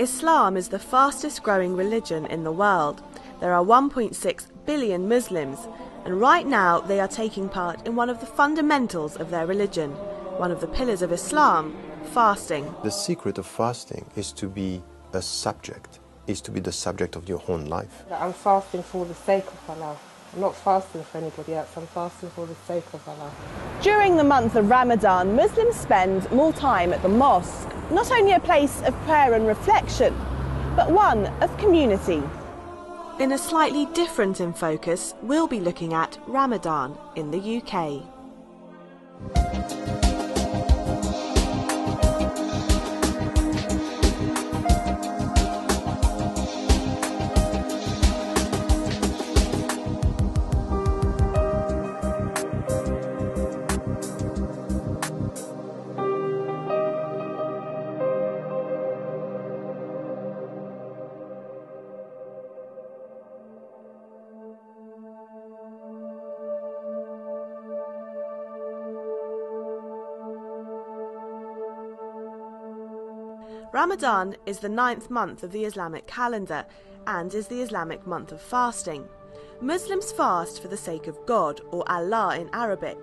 Islam is the fastest growing religion in the world. There are 1.6 billion Muslims, and right now they are taking part in one of the fundamentals of their religion, one of the pillars of Islam, fasting. The secret of fasting is to be a subject, is to be the subject of your own life. I'm fasting for the sake of Allah. I'm not fasting for anybody else, I'm fasting for the sake of Allah. During the month of Ramadan, Muslims spend more time at the mosque, not only a place of prayer and reflection, but one of community. In a slightly different in focus, we'll be looking at Ramadan in the UK. Ramadan is the 9th month of the Islamic calendar and is the Islamic month of fasting. Muslims fast for the sake of God, or Allah in Arabic.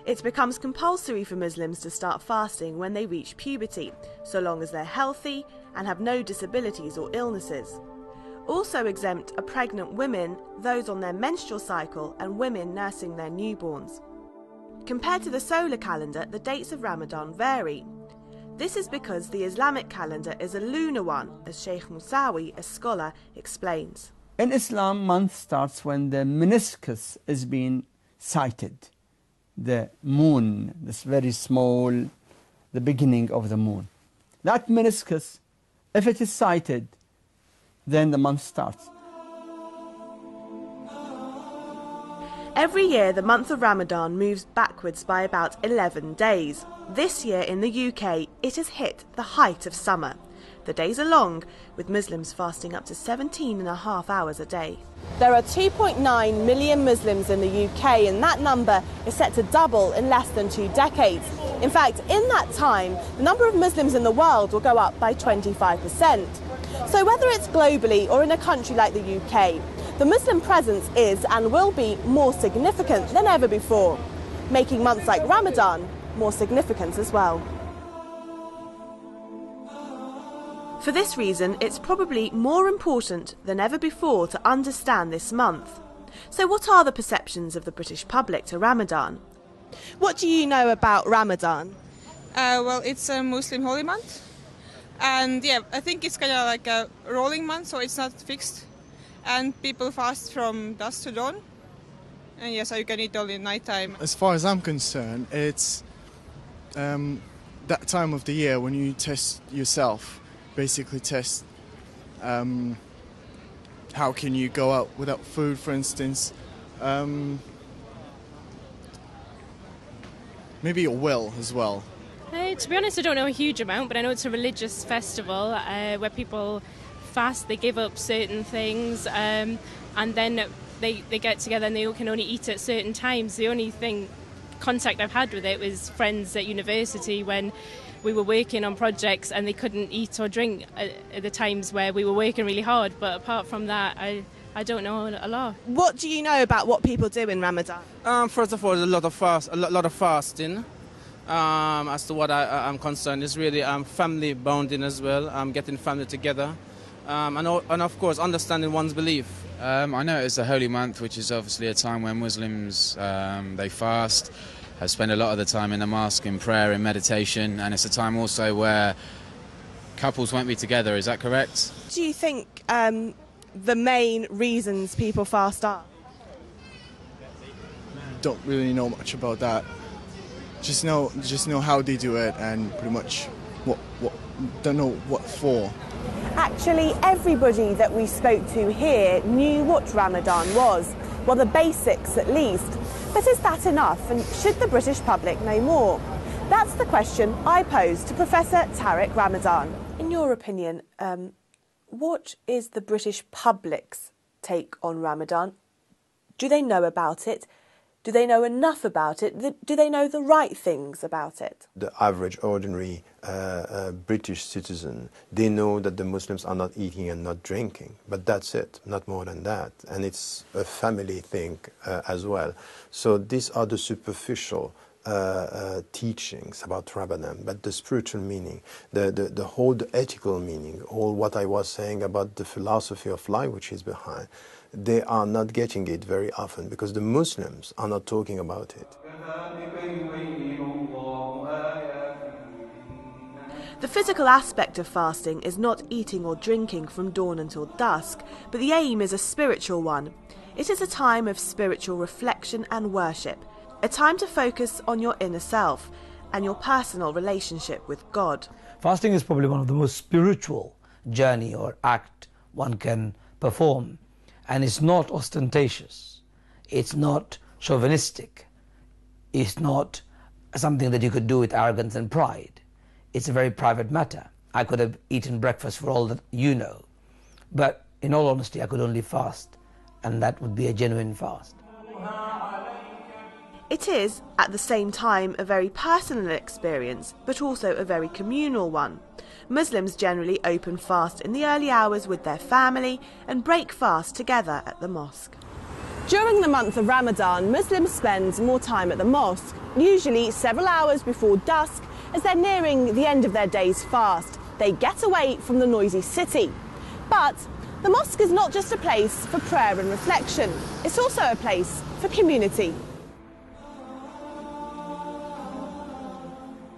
It becomes compulsory for Muslims to start fasting when they reach puberty, so long as they're healthy and have no disabilities or illnesses. Also exempt are pregnant women, those on their menstrual cycle, and women nursing their newborns. Compared to the solar calendar, the dates of Ramadan vary. This is because the Islamic calendar is a lunar one, as Sheikh Musawi, a scholar, explains. In Islam, month starts when the meniscus is being sighted. The moon, this very small, the beginning of the moon. That meniscus, if it is sighted, then the month starts. Every year, the month of Ramadan moves backwards by about 11 days. This year in the UK, it has hit the height of summer. The days are long, with Muslims fasting up to 17.5 hours a day. There are 2.9 million Muslims in the UK, and that number is set to double in less than 2 decades. In fact, in that time, the number of Muslims in the world will go up by 25%. So whether it's globally or in a country like the UK, the Muslim presence is and will be more significant than ever before, making months like Ramadan more significant as well. For this reason, it's probably more important than ever before to understand this month. So what are the perceptions of the British public to Ramadan? What do you know about Ramadan? Well, it's a Muslim holy month. And yeah, I think it's kind of like a rolling month, so it's not fixed. And people fast from dusk to dawn. And yeah, so you can eat only at night time. As far as I'm concerned, it's that time of the year when you test yourself, basically test how can you go out without food, for instance. Maybe your will as well. To be honest, I don't know a huge amount, but I know it's a religious festival where people fast, they give up certain things, and then they get together and they can only eat at certain times. The only contact I've had with it was friends at university when we were working on projects and they couldn't eat or drink at the times where we were working really hard. But apart from that, I don't know a lot. What do you know about what people do in Ramadan? First of all, a lot of fasting. As to what I'm concerned, is really family bonding as well, getting family together, and of course understanding one's belief. I know it's a holy month, which is obviously a time when Muslims they fast, spend a lot of the time in the mosque in prayer and meditation, and it's a time also where couples won't be together. Is that correct? Do you think the main reasons people fast are? Don't really know much about that. Just know how they do it, and pretty much what don't know what for. Actually, everybody that we spoke to here knew what Ramadan was. Well, the basics at least. But is that enough? And should the British public know more? That's the question I posed to Professor Tariq Ramadan. In your opinion, what is the British public's take on Ramadan? Do they know about it? Do they know enough about it? Do they know the right things about it? The average, ordinary British citizen, they know that the Muslims are not eating and not drinking, but that's it, not more than that. And it's a family thing as well. So these are the superficial teachings about Ramadan, but the spiritual meaning, the whole the ethical meaning, all what I was saying about the philosophy of life which is behind, they are not getting it very often because the Muslims are not talking about it. The physical aspect of fasting is not eating or drinking from dawn until dusk, but the aim is a spiritual one. It is a time of spiritual reflection and worship, a time to focus on your inner self and your personal relationship with God. Fasting is probably one of the most spiritual journey or act one can perform, and it's not ostentatious, it's not chauvinistic, it's not something that you could do with arrogance and pride. It's a very private matter. I could have eaten breakfast for all that you know, but in all honesty I could only fast, and that would be a genuine fast. It is, at the same time, a very personal experience, but also a very communal one. Muslims generally open fast in the early hours with their family and break fast together at the mosque. During the month of Ramadan, Muslims spend more time at the mosque, usually several hours before dusk, as they're nearing the end of their day's fast. They get away from the noisy city. But the mosque is not just a place for prayer and reflection, it's also a place for community.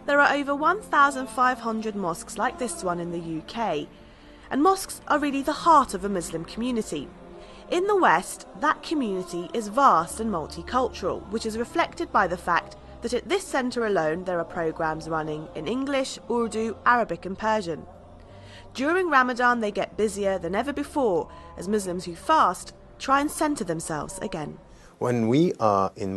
There are over 1,500 mosques like this one in the UK, and mosques are really the heart of a Muslim community. In the West, that community is vast and multicultural, which is reflected by the fact that at this centre alone there are programmes running in English, Urdu, Arabic and Persian. During Ramadan they get busier than ever before as Muslims who fast try and centre themselves again. When we are in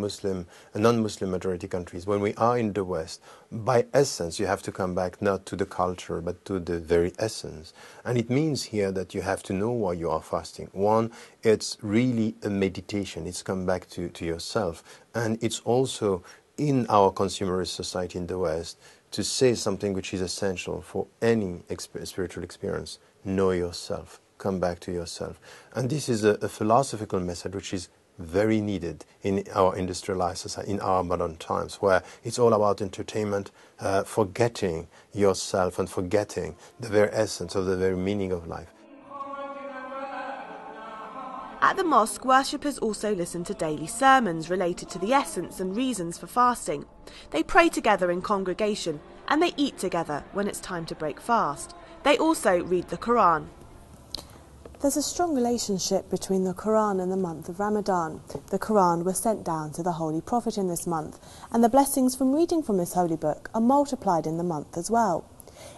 non-Muslim majority countries, when we are in the West, by essence you have to come back not to the culture but to the very essence. And it means here that you have to know why you are fasting. One, it's really a meditation, it's come back to yourself. And it's also in our consumerist society in the West to say something which is essential for any spiritual experience. Know yourself, come back to yourself. And this is a philosophical message which is very needed in our industrialized society, in our modern times, where it's all about entertainment, forgetting yourself and forgetting the very essence of the very meaning of life. At the mosque, worshippers also listen to daily sermons related to the essence and reasons for fasting. They pray together in congregation and they eat together when it's time to break fast. They also read the Quran. There's a strong relationship between the Quran and the month of Ramadan. The Quran was sent down to the Holy Prophet in this month, and the blessings from reading from this holy book are multiplied in the month as well.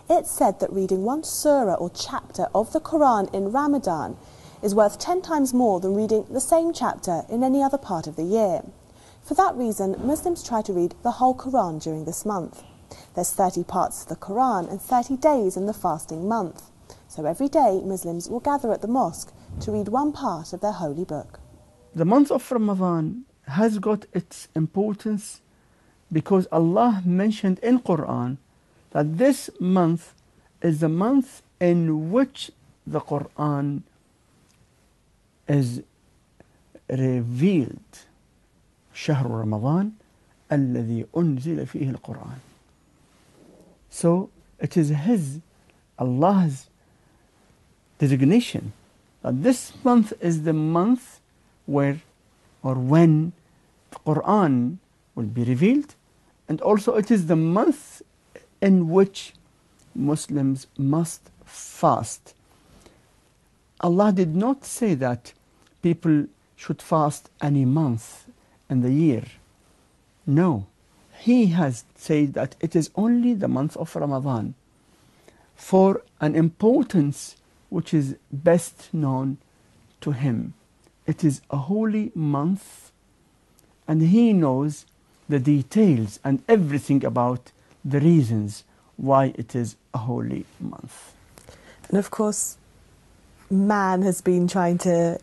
It's said that reading one surah or chapter of the Quran in Ramadan is worth 10 times more than reading the same chapter in any other part of the year. For that reason, Muslims try to read the whole Quran during this month. There's 30 parts of the Quran and 30 days in the fasting month. So every day, Muslims will gather at the mosque to read one part of their holy book. The month of Ramadan has got its importance because Allah mentioned in Quran that this month is the month in which the Quran is revealed. شهر رمضان الذي أنزل فيه القرآن. So it is Allah's designation that this month is the month where or when the Quran will be revealed, and also it is the month in which Muslims must fast. Allah did not say that people should fast any month in the year. No, He has said that it is only the month of Ramadan for an importance which is best known to Him. It is a holy month, and He knows the details and everything about the reasons why it is a holy month. And of course, man has been trying to,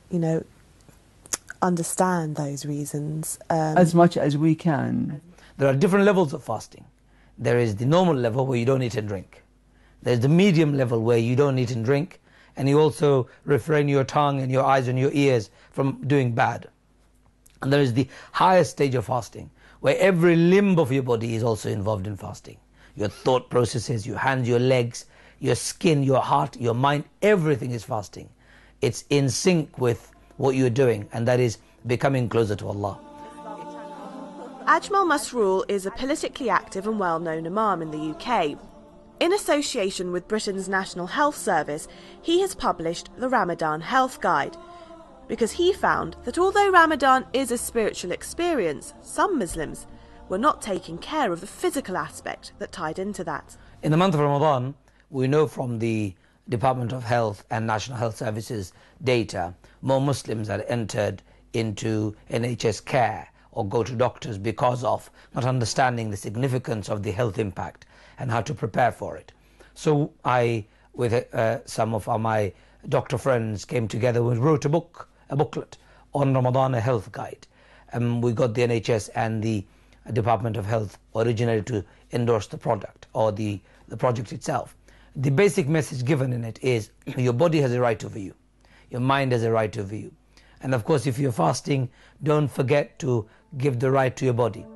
understand those reasons? As much as we can. There are different levels of fasting. There is the normal level where you don't eat and drink. There's the medium level where you don't eat and drink, and you also refrain your tongue and your eyes and your ears from doing bad. And there is the highest stage of fasting, where every limb of your body is also involved in fasting. Your thought processes, your hands, your legs, your skin, your heart, your mind, everything is fasting. It's in sync with what you're doing, and that is becoming closer to Allah. Ajmal Masroor is a politically active and well-known imam in the UK. In association with Britain's National Health Service, he has published the Ramadan Health Guide, because he found that although Ramadan is a spiritual experience, some Muslims were not taking care of the physical aspect that tied into that. In the month of Ramadan, we know from the Department of Health and National Health Services data, more Muslims are entered into NHS care or go to doctors because of not understanding the significance of the health impact and how to prepare for it. So I, with some of my doctor friends, came together and wrote a booklet on Ramadan, a health guide. We got the NHS and the Department of Health originally to endorse the product or the project itself. The basic message given in it is your body has a right over you, your mind has a right over you. And of course, if you're fasting, don't forget to give the right to your body.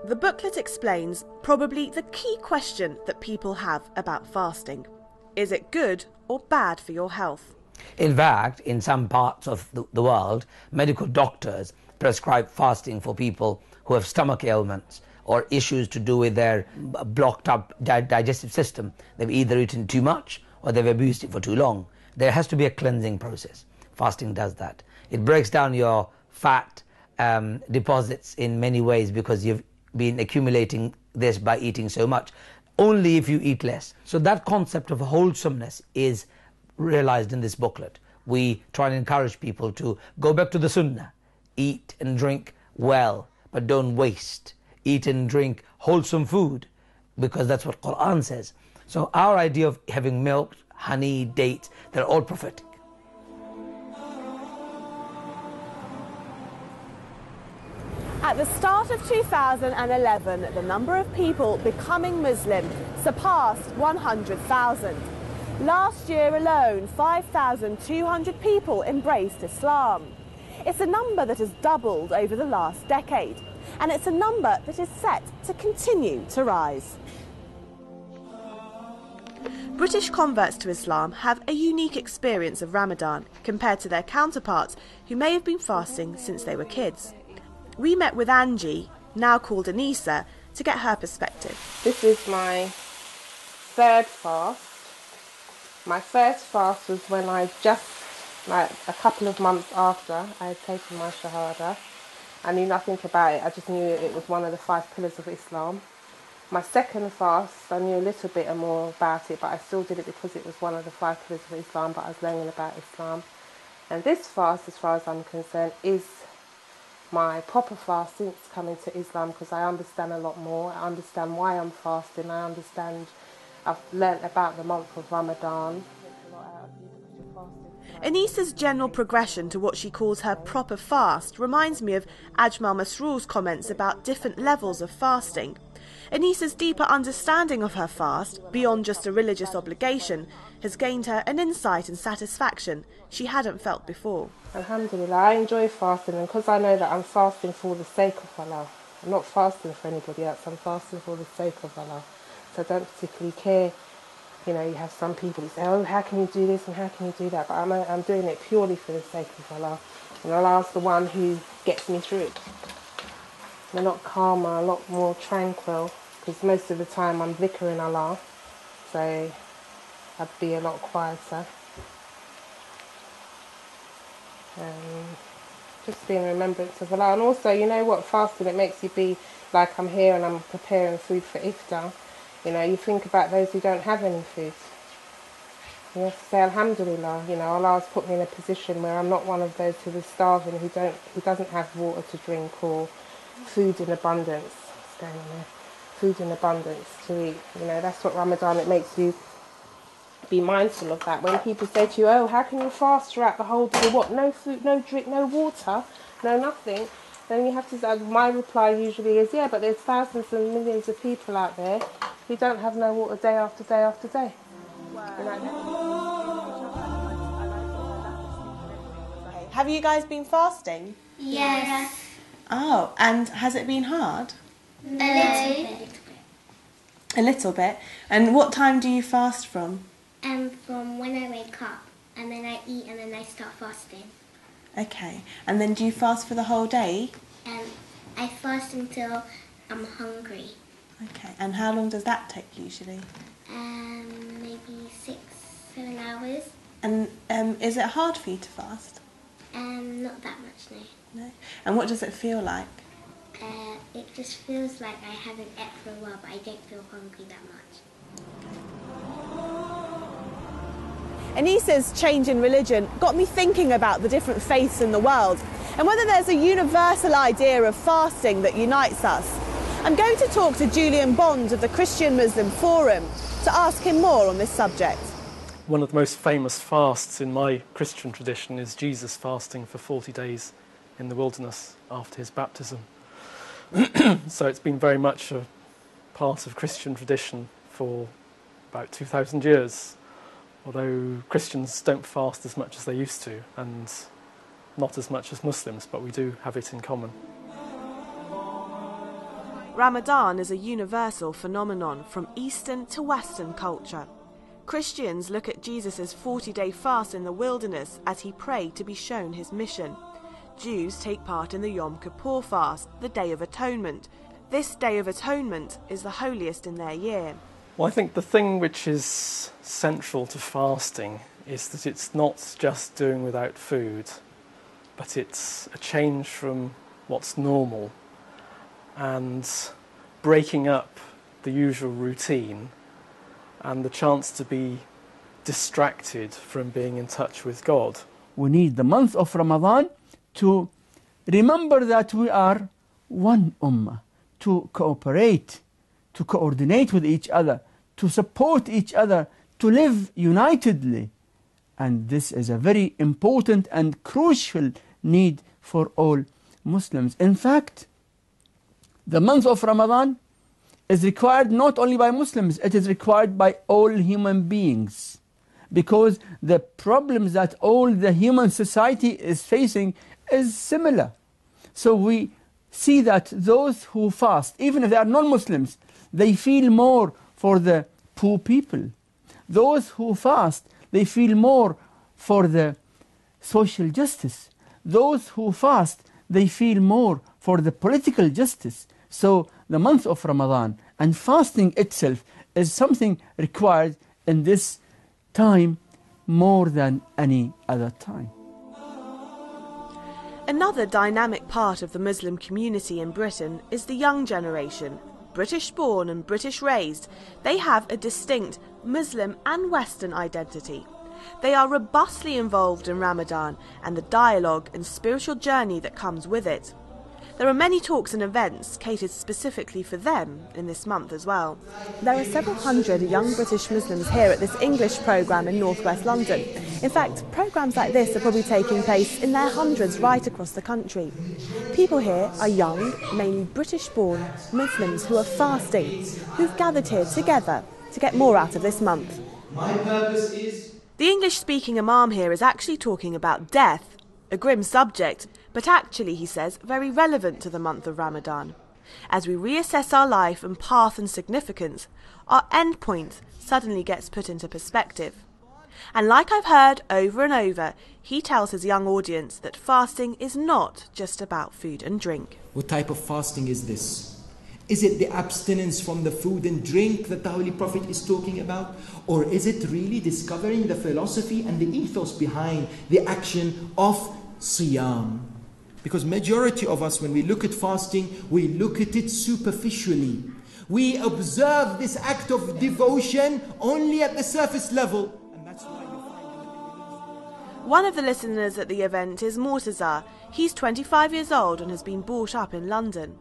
The booklet explains probably the key question that people have about fasting. Is it good or bad for your health? In fact, in some parts of the world, medical doctors prescribe fasting for people who have stomach ailments or issues to do with their blocked up digestive system. They've either eaten too much or they've abused it for too long. There has to be a cleansing process. Fasting does that. It breaks down your fat deposits in many ways because you've been accumulating this by eating so much. Only if you eat less. So that concept of wholesomeness is realized in this booklet. We try and encourage people to go back to the sunnah. Eat and drink well, but don't waste. Eat and drink wholesome food, because that's what Quran says. So our idea of having milk, honey, dates, they're all prophetic. At the start of 2011, the number of people becoming Muslim surpassed 100,000. Last year alone, 5,200 people embraced Islam. It's a number that has doubled over the last decade, and it's a number that is set to continue to rise. British converts to Islam have a unique experience of Ramadan compared to their counterparts who may have been fasting since they were kids. We met with Angie, now called Anisa, to get her perspective. This is my third fast. My first fast was when I just, like a couple of months after I had taken my Shahada. I knew nothing about it, I just knew it was one of the 5 pillars of Islam. My second fast, I knew a little bit more about it, but I still did it because it was one of the 5 pillars of Islam, but I was learning about Islam. And this fast, as far as I'm concerned, is my proper fast since coming to Islam, because I understand a lot more. I understand why I'm fasting. I've learnt about the month of Ramadan. Anisa's general progression to what she calls her proper fast reminds me of Ajmal Masroor's comments about different levels of fasting. Anisa's deeper understanding of her fast, beyond just a religious obligation, has gained her an insight and satisfaction she hadn't felt before. Alhamdulillah, I enjoy fasting, and because I know that I'm fasting for the sake of Allah. I'm not fasting for anybody else, I'm fasting for the sake of Allah. So I don't particularly care. You know, you have some people who say, oh, how can you do this and how can you do that? But I'm doing it purely for the sake of Allah. And Allah's the one who gets me through it. I'm a lot calmer, a lot more tranquil, because most of the time I'm dhikring Allah, so I'd be a lot quieter. Just being remembrance of Allah. And also, you know what, fasting, it makes you be like I'm here and I'm preparing food for iftar. You know, you think about those who don't have any food. You have to say Alhamdulillah, you know, Allah's put me in a position where I'm not one of those who are starving, who doesn't have water to drink or food in abundance. What's going on there? Food in abundance to eat. You know, that's what Ramadan, it makes you be mindful of that. When people say to you, oh, how can you fast throughout the whole day? What, no food, no drink, no water, no nothing? Then you have to say, my reply usually is, yeah, but there's thousands and millions of people out there who don't have no water day after day after day. Have you guys been fasting? Yes. Oh, and has it been hard? A little bit. A little bit. And what time do you fast from? From when I wake up, and then I eat, and then I start fasting. Okay. And then do you fast for the whole day? I fast until I'm hungry. Okay. And how long does that take usually? Maybe 6-7 hours. And is it hard for you to fast? Not that much, no. No. And what does it feel like? It just feels like I haven't ate for a while, but I don't feel hungry that much. Anisa's change in religion got me thinking about the different faiths in the world and whether there's a universal idea of fasting that unites us. I'm going to talk to Julian Bond of the Christian Muslim Forum to ask him more on this subject. One of the most famous fasts in my Christian tradition is Jesus fasting for 40 days in the wilderness after his baptism. So it's been very much a part of Christian tradition for about 2,000 years, although Christians don't fast as much as they used to, and not as much as Muslims, but we do have it in common. Ramadan is a universal phenomenon from Eastern to Western culture. Christians look at Jesus' 40-day fast in the wilderness as he prayed to be shown his mission. Jews take part in the Yom Kippur fast, the Day of Atonement. This Day of Atonement is the holiest in their year. Well, I think the thing which is central to fasting is that it's not just doing without food, but it's a change from what's normal and breaking up the usual routine and the chance to be distracted from being in touch with God. We need the month of Ramadan to remember that we are one ummah, to cooperate, to coordinate with each other, to support each other, to live unitedly. And this is a very important and crucial need for all Muslims. In fact, the month of Ramadan is required not only by Muslims, it is required by all human beings, because the problems that all the human society is facing is similar. So we see that those who fast, even if they are non-Muslims, they feel more for the poor people. Those who fast, they feel more for the social justice. Those who fast, they feel more for the political justice. So the month of Ramadan and fasting itself is something required in this time more than any other time. Another dynamic part of the Muslim community in Britain is the young generation. British born and British raised, they have a distinct Muslim and Western identity. They are robustly involved in Ramadan and the dialogue and spiritual journey that comes with it. There are many talks and events catered specifically for them in this month as well. There are several hundred young British Muslims here at this English programme in northwest London. In fact, programmes like this are probably taking place in their hundreds right across the country. People here are young, mainly British-born Muslims who are fasting, who've gathered here together to get more out of this month. My purpose is... The English-speaking Imam here is actually talking about death, a grim subject, but actually, he says, very relevant to the month of Ramadan. As we reassess our life and path and significance, our end point suddenly gets put into perspective. And like I've heard over and over, he tells his young audience that fasting is not just about food and drink. What type of fasting is this? Is it the abstinence from the food and drink that the Holy Prophet is talking about? Or is it really discovering the philosophy and the ethos behind the action of Siyam? Because majority of us, when we look at fasting, we look at it superficially. We observe this act of devotion only at the surface level. And that's why you find... One of the listeners at the event is Mortaza. He's 25 years old and has been brought up in London.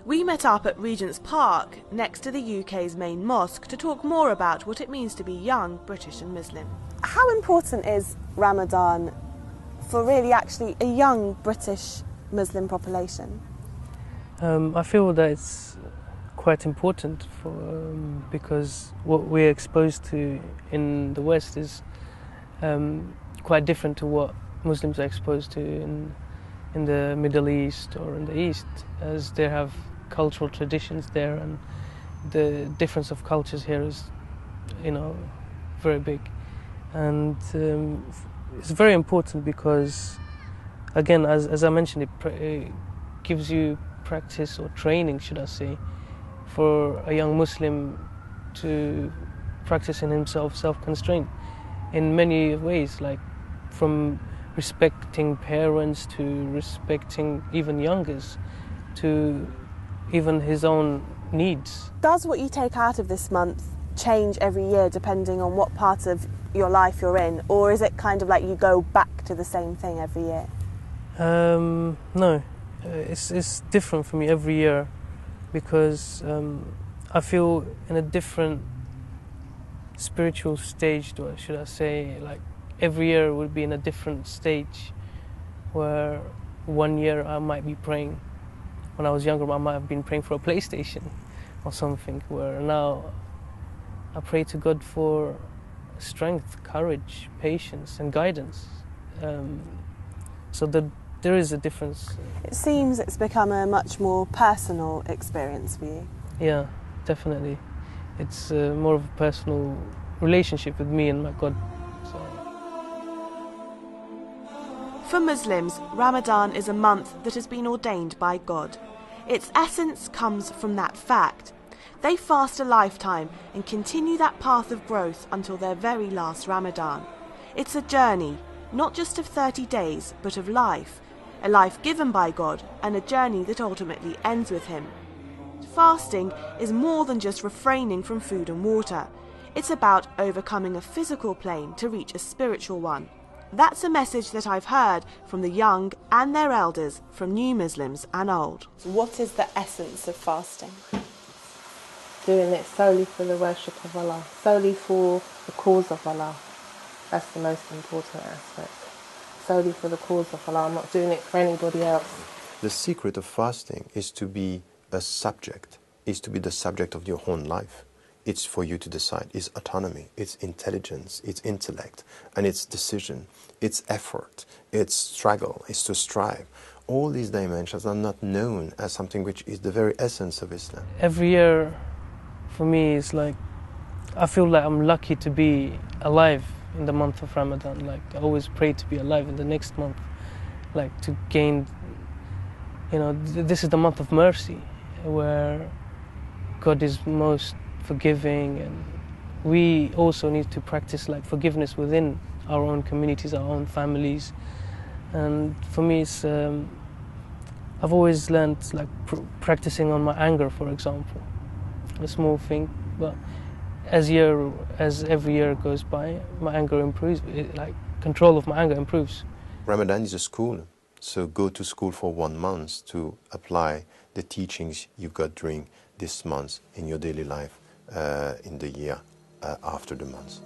We met up at Regent's Park, next to the UK's main mosque, to talk more about what it means to be young, British and Muslim. How important is Ramadan for really actually a young British Muslim population? I feel that it's quite important because what we're exposed to in the West is quite different to what Muslims are exposed to in the Middle East or in the East, as they have cultural traditions there, and the difference of cultures here is, very big. And it's very important because, again, as I mentioned, it gives you practice or training, should I say, for a young Muslim to practice in himself self-constraint in many ways, like from respecting parents to respecting even youngers to even his own needs. Does what you take out of this month change every year depending on what part of your life you're in, or is it kind of like you go back to the same thing every year? No, it's different for me every year because I feel in a different spiritual stage, or should I say, like every year would be in a different stage, where one year I might be praying. When I was younger, I might have been praying for a PlayStation or something, where now I pray to God for strength, courage, patience and guidance. So there is a difference. It seems it's become a much more personal experience for you. Yeah, definitely. It's more of a personal relationship with me and my God. For Muslims, Ramadan is a month that has been ordained by God. Its essence comes from that fact. They fast a lifetime and continue that path of growth until their very last Ramadan. It's a journey, not just of 30 days, but of life. A life given by God and a journey that ultimately ends with Him. Fasting is more than just refraining from food and water. It's about overcoming a physical plane to reach a spiritual one. That's a message that I've heard from the young and their elders, from new Muslims and old. What is the essence of fasting? Doing it solely for the worship of Allah, solely for the cause of Allah. That's the most important aspect. Solely for the cause of Allah. I'm not doing it for anybody else. The secret of fasting is to be a subject, is to be the subject of your own life. It's for you to decide. It's autonomy, it's intelligence, it's intellect, and it's decision, it's effort, it's struggle, it's to strive. All these dimensions are not known as something which is the very essence of Islam. Every year, for me, it's like, I feel like I'm lucky to be alive in the month of Ramadan. Like, I always pray to be alive in the next month, like to gain, this is the month of mercy, where God is most forgiving, and we also need to practice like forgiveness within our own communities, our own families. And for me, it's I've always learned like practicing on my anger, for example, a small thing, but as every year goes by, my anger improves. Like control of my anger improves. Ramadan is a school, so go to school for 1 month to apply the teachings you got during this month in your daily life in the year after the month.